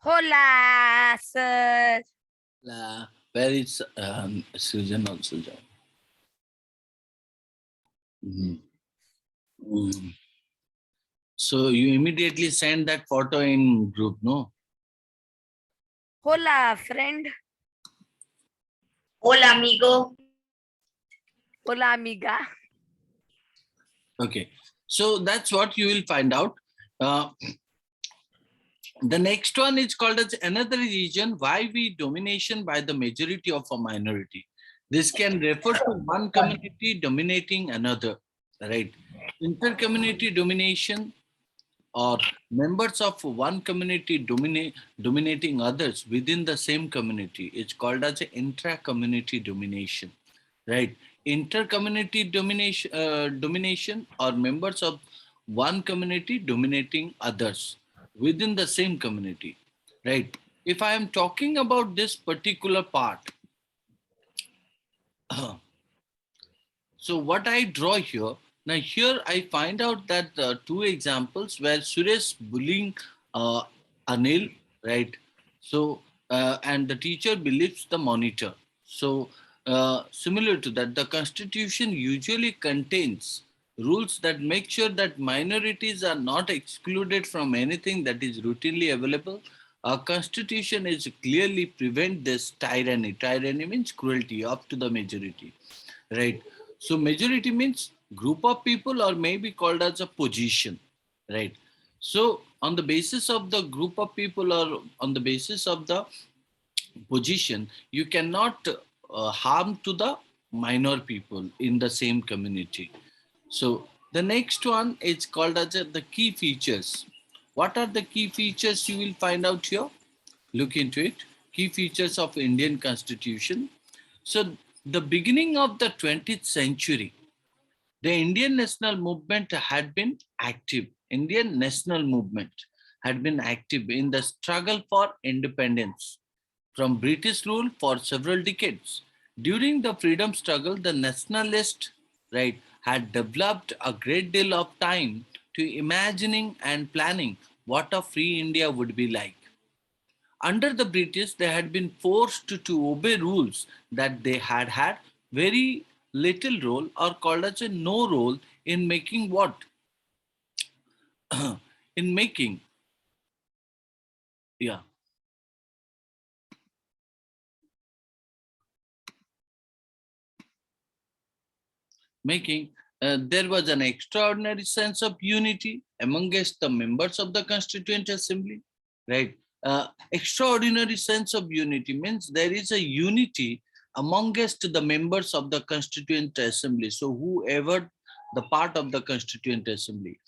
Hola, sir. Where is Susan also joined? So you immediately send that photo in group, no? Hola, friend. Hola, amigo. Hola, amiga. Okay. So that's what you will find out. The next one is called as another region. Why we domination by the majority of a minority. This can refer to one community dominating another, right? Inter-community domination or members of one community dominating others within the same community. It's called as intra-community domination, right? Inter-community domination or members of one community dominating others within the same community, right? If I am talking about this particular part, so what I draw here, now here I find out that two examples where Suresh bullying Anil, right? So, and the teacher believes the monitor. So, similar to that, the constitution usually contains rules that make sure that minorities are not excluded from anything that is routinely available. Our constitution is clearly prevent this tyranny. Tyranny means cruelty up to the majority, right? So majority means group of people or maybe called as a position, right? So on the basis of the group of people or on the basis of the position, you cannot harm to the minor people in the same community. So the next one is called as the key features. What are the key features you will find out here? Look into it. Key features of Indian Constitution. So the beginning of the 20th century, the Indian national movement had been active. Indian national movement had been active in the struggle for independence from British rule for several decades. During the freedom struggle, the nationalists, right, had developed a great deal of time to imagining and planning what a free India would be like. Under the British, they had been forced to obey rules that they had had very little role or called as a no role in making what? In making, yeah, making there was an extraordinary sense of unity amongst the members of the Constituent Assembly, right? Extraordinary sense of unity means there is a unity amongst the members of the Constituent Assembly. So whoever the part of the Constituent Assembly,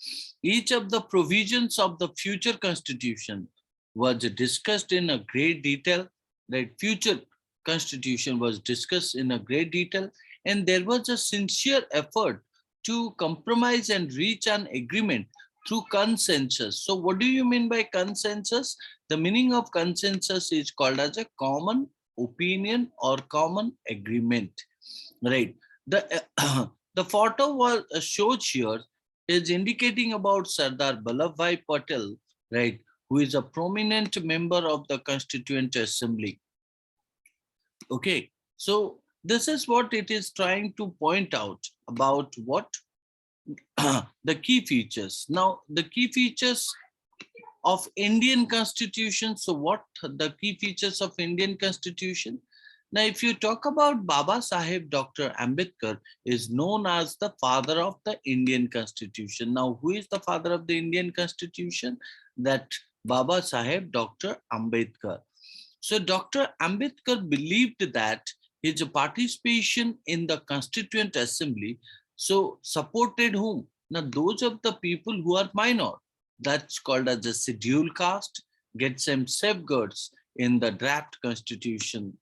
each of the provisions of the future Constitution was discussed in a great detail. Right, future Constitution was discussed in a great detail, and there was a sincere effort to compromise and reach an agreement through consensus. So what do you mean by consensus? The meaning of consensus is called as a common opinion or common agreement, right? The the photo was showed here is indicating about Sardar Vallabhbhai Patel, right, who is a prominent member of the Constituent Assembly. Okay, so this is what it is trying to point out about what the key features. Now, the key features of Indian Constitution. So, what the key features of Indian Constitution? Now, if you talk about Baba Saheb Dr. Ambedkar is known as the father of the Indian Constitution. Now, who is the father of the Indian Constitution? That Baba Saheb Dr. Ambedkar. So Dr. Ambedkar believed that his participation in the Constituent Assembly so supported whom? Now those of the people who are minor, that's called as a scheduled caste, get some safeguards in the draft constitution.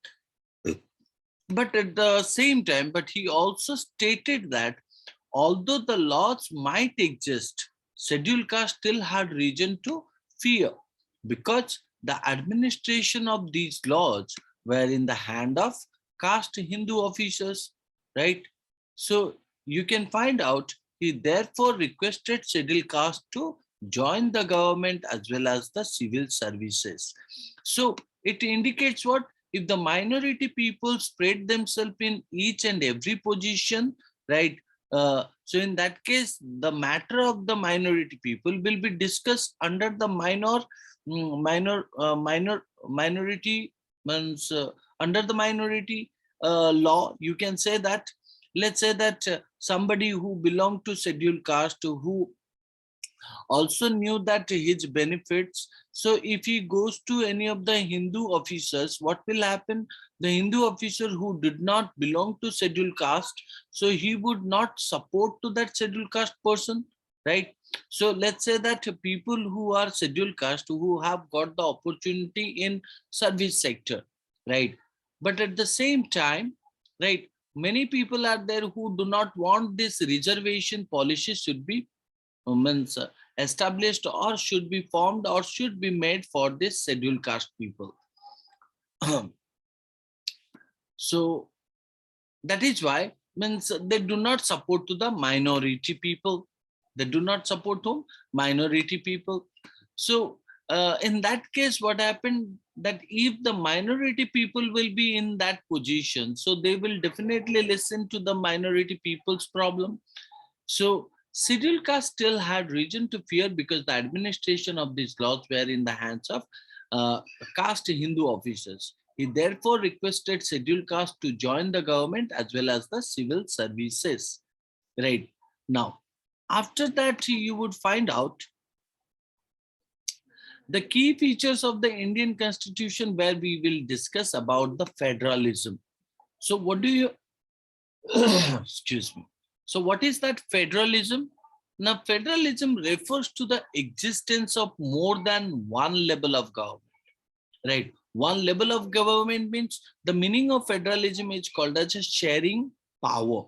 But at the same time, but he also stated that although the laws might exist, scheduled caste still had reason to fear because the administration of these laws were in the hand of caste Hindu officers, right? So you can find out he therefore requested scheduled caste to join the government as well as the civil services. So it indicates what? If the minority people spread themselves in each and every position, right? So in that case, the matter of the minority people will be discussed under the minority means under the minority law. You can say that. Let's say that somebody who belonged to scheduled caste, who also knew that his benefits. So if he goes to any of the Hindu officers, what will happen? The Hindu officer who did not belong to scheduled caste, so he would not support to that scheduled caste person, right? So let's say that people who are scheduled caste, who have got the opportunity in service sector, right? But at the same time, right, many people are there who do not want this reservation policy should be means established or should be formed or should be made for this scheduled caste people. So that is why means they do not support to the minority people. They do not support to minority people. So in that case, what happened that if the minority people will be in that position, so they will definitely listen to the minority people's problem. So scheduled caste still had reason to fear because the administration of these laws were in the hands of caste Hindu officers. He therefore requested scheduled caste to join the government as well as the civil services. Right. Now, after that, you would find out the key features of the Indian constitution where we will discuss about the federalism. So what do you, excuse me. So what is that federalism? Now, federalism refers to the existence of more than one level of government, right? One level of government means the meaning of federalism is called as a sharing power,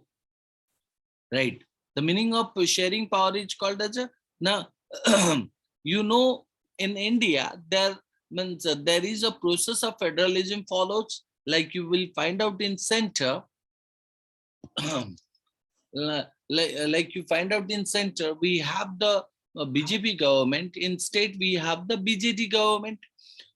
right? The meaning of sharing power is called as a, now, you know, in India, there means there is a process of federalism follows, like you will find out in center, like you find out in center, we have the BJP government. In state, we have the BJD government.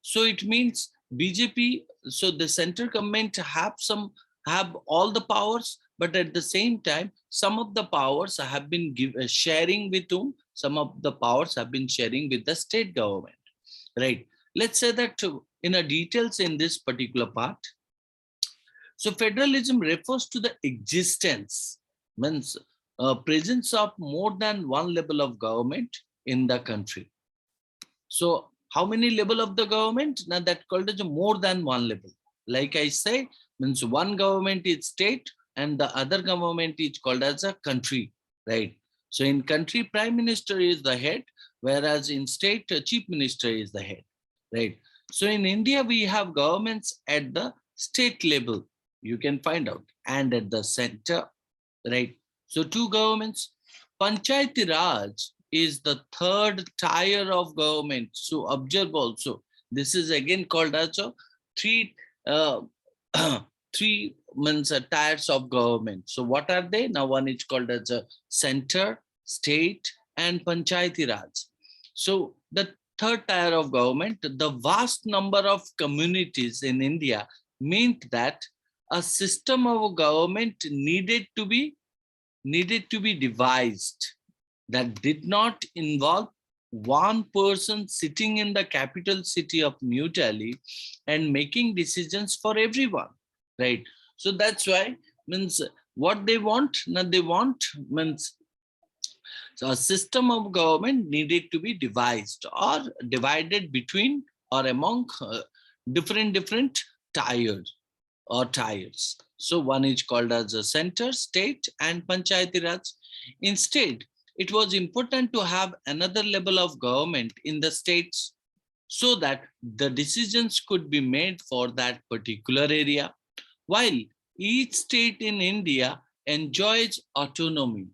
So it means BJP. So the center government have all the powers, but at the same time, some of the powers have been sharing with whom. Some of the powers have been sharing with the state government, right? Let's say that in a details in this particular part. So federalism refers to the existence, means presence of more than one level of government in the country. So how many level of the government? Now that called as more than one level. Like I say, means one government is state and the other government is called as a country, right? So in country, prime minister is the head, whereas in state, chief minister is the head, right? So in India, we have governments at the state level, you can find out, and at the center, right? So two governments. Panchayati Raj is the third tier of government. So observe also, this is again called as a three uh, three means tiers of government. So what are they? Now one is called as a center, state, and Panchayati Raj. So the third tier of government, the vast number of communities in India meant that a system of government needed to be devised that did not involve one person sitting in the capital city of New Delhi and making decisions for everyone, right? So that's why means what they want. Now they want means so a system of government needed to be devised or divided between or among different tiers or tiers. So one is called as a center, state, and Panchayati Raj. Instead, it was important to have another level of government in the states so that the decisions could be made for that particular area, while each state in India enjoys autonomy.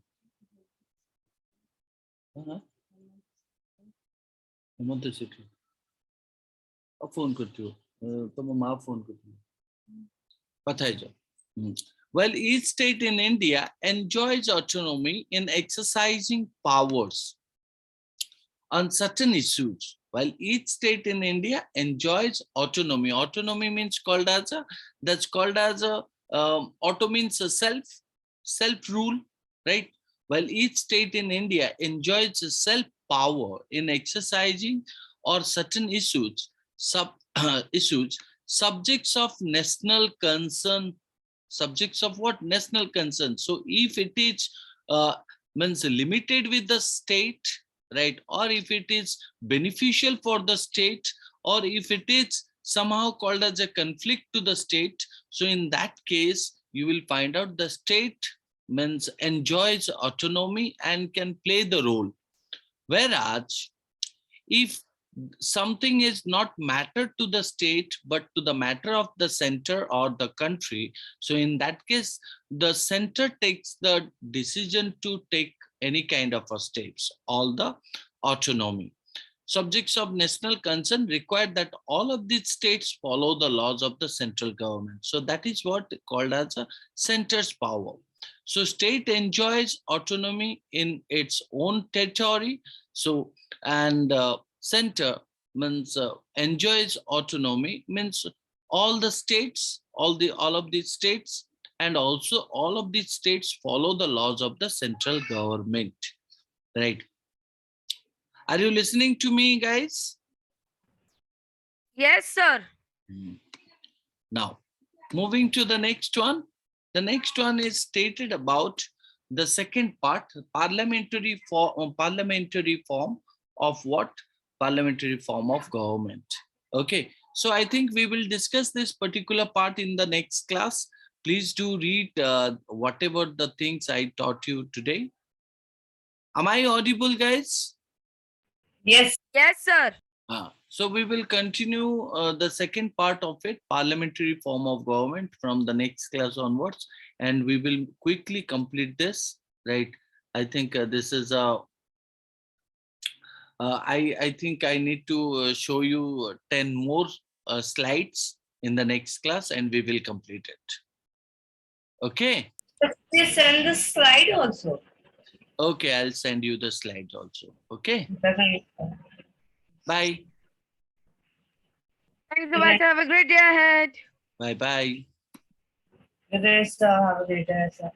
phone করছো তোমার মা phone করছো কথায় যাও Well, each state in India enjoys autonomy in exercising powers on certain issues, while each state in India enjoys autonomy. Autonomy means called as a, that's called as a, auto means a self rule, right? While each state in India enjoys a self power in exercising or certain issues, issues, subjects of national concern, subjects of what? National concern. So if it is means limited with the state, right, or if it is beneficial for the state, or if it is somehow called as a conflict to the state, so in that case you will find out the state means enjoys autonomy and can play the role. Whereas if something is not matter to the state but to the matter of the center or the country, so in that case the center takes the decision to take any kind of a steps, all the autonomy. Subjects of national concern require that all of these states follow the laws of the central government. So that is what called as a center's power. So state enjoys autonomy in its own territory. So and center means enjoys autonomy means all the states, all of these states, and also all of these states follow the laws of the central government, right? Are you listening to me, guys? Yes, sir. Now, moving to the next one. The next one is stated about the second part, parliamentary form of what? Parliamentary form of government. Okay, so I think we will discuss this particular part in the next class. Please do read whatever the things I taught you today. Am I audible, guys? Yes. Yes, sir. So we will continue the second part of it, parliamentary form of government, from the next class onwards, and we will quickly complete this, right? I think this is a, I think I need to show you 10 more slides in the next class and we will complete it. Okay. Please send the slide also. Okay, I'll send you the slides also. Okay. Definitely. Bye. Thanks so much. Have a great day ahead. Bye bye. Good day, sir. Have a great day, sir.